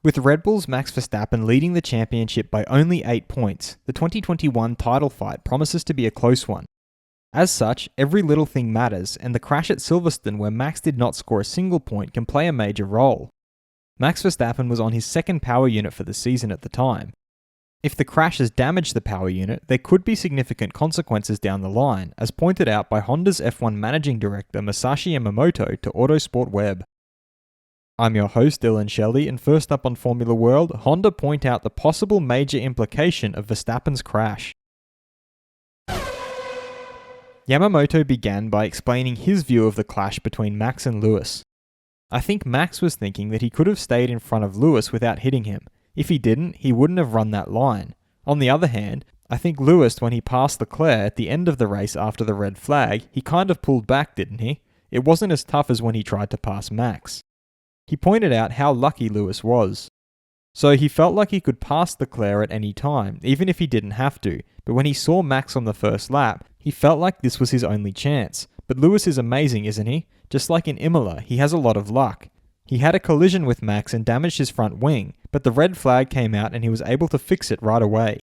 With Red Bull's Max Verstappen leading the championship by only 8 points, the 2021 title fight promises to be a close one. As such, every little thing matters, and the crash at Silverstone where Max did not score a single point can play a major role. Max Verstappen was on his second power unit for the season at the time. If the crash has damaged the power unit, there could be significant consequences down the line, as pointed out by Honda's F1 Managing Director Masashi Yamamoto to Autosport Web. I'm your host Dillon Shelley, and first up on Formula World, Honda point out the possible major implication of Verstappen's crash. Yamamoto began by explaining his view of the clash between Max and Lewis. I think Max was thinking that he could have stayed in front of Lewis without hitting him. If he didn't, he wouldn't have run that line. On the other hand, I think Lewis, when he passed Leclerc at the end of the race after the red flag, he kind of pulled back, didn't he? It wasn't as tough as when he tried to pass Max. He pointed out how lucky Lewis was. So he felt like he could pass Leclerc at any time, even if he didn't have to, but when he saw Max on the first lap, he felt like this was his only chance. But Lewis is amazing, isn't he? Just like in Imola, he has a lot of luck. He had a collision with Max and damaged his front wing, but the red flag came out and he was able to fix it right away.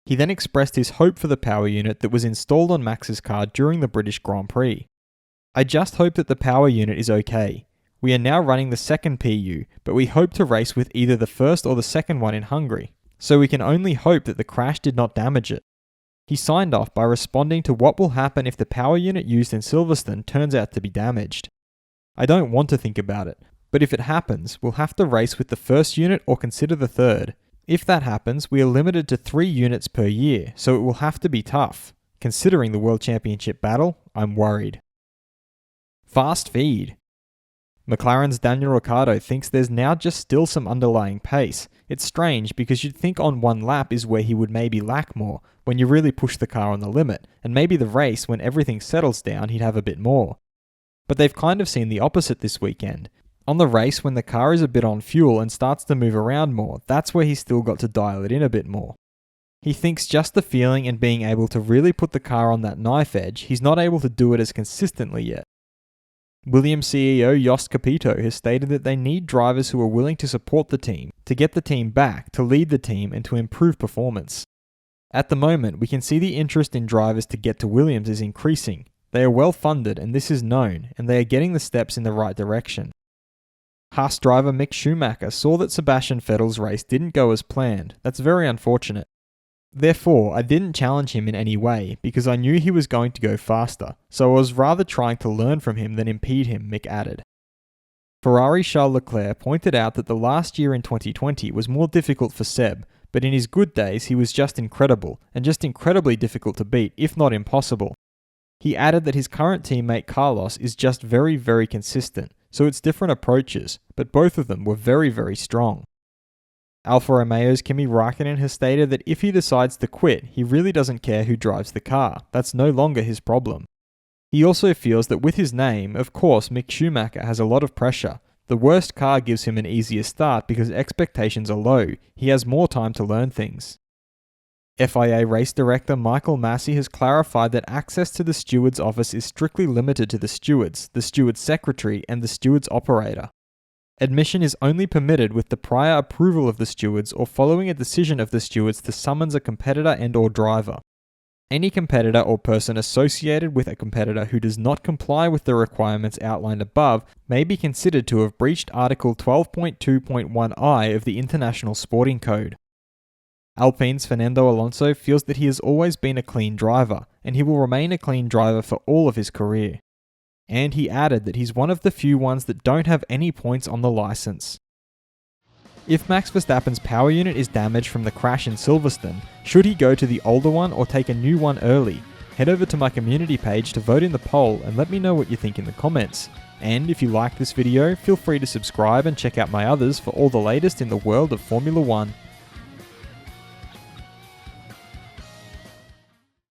He then expressed his hope for the power unit that was installed on Max's car during the British Grand Prix. I just hope that the power unit is okay. We are now running the second PU, but we hope to race with either the first or the second one in Hungary, so we can only hope that the crash did not damage it. He signed off by responding to what will happen if the power unit used in Silverstone turns out to be damaged. I don't want to think about it, but if it happens, we'll have to race with the first unit or consider the third. If that happens, we are limited to 3 units per year, so it will have to be tough. Considering the World Championship battle, I'm worried. Fast feed. McLaren's Daniel Ricciardo thinks there's now just still some underlying pace. It's strange because you'd think on one lap is where he would maybe lack more, when you really push the car on the limit, and maybe the race, when everything settles down, he'd have a bit more. But they've kind of seen the opposite this weekend. On the race, when the car is a bit on fuel and starts to move around more, that's where he's still got to dial it in a bit more. He thinks just the feeling and being able to really put the car on that knife edge, he's not able to do it as consistently yet. Williams CEO Jost Capito has stated that they need drivers who are willing to support the team, to get the team back, to lead the team, and to improve performance. At the moment, we can see the interest in drivers to get to Williams is increasing. They are well funded, and this is known, and they are getting the steps in the right direction. Haas driver Mick Schumacher saw that Sebastian Vettel's race didn't go as planned. That's very unfortunate. Therefore, I didn't challenge him in any way because I knew he was going to go faster, so I was rather trying to learn from him than impede him, Mick added. Ferrari's Charles Leclerc pointed out that the last year in 2020 was more difficult for Seb, but in his good days he was just incredible, and just incredibly difficult to beat, if not impossible. He added that his current teammate Carlos is just very, very consistent, so it's different approaches, but both of them were very, very strong. Alfa Romeo's Kimi Raikkonen has stated that if he decides to quit, he really doesn't care who drives the car. That's no longer his problem. He also feels that with his name, of course, Mick Schumacher has a lot of pressure. The worst car gives him an easier start because expectations are low. He has more time to learn things. FIA race director Michael Massey has clarified that access to the steward's office is strictly limited to the steward's secretary, and the steward's operator. Admission is only permitted with the prior approval of the stewards or following a decision of the stewards to summons a competitor and/or driver. Any competitor or person associated with a competitor who does not comply with the requirements outlined above may be considered to have breached Article 12.2.1i of the International Sporting Code. Alpine's Fernando Alonso feels that he has always been a clean driver, and he will remain a clean driver for all of his career. And he added that he's one of the few ones that don't have any points on the license. If Max Verstappen's power unit is damaged from the crash in Silverstone, should he go to the older one or take a new one early? Head over to my community page to vote in the poll and let me know what you think in the comments. And if you like this video, feel free to subscribe and check out my others for all the latest in the world of Formula 1.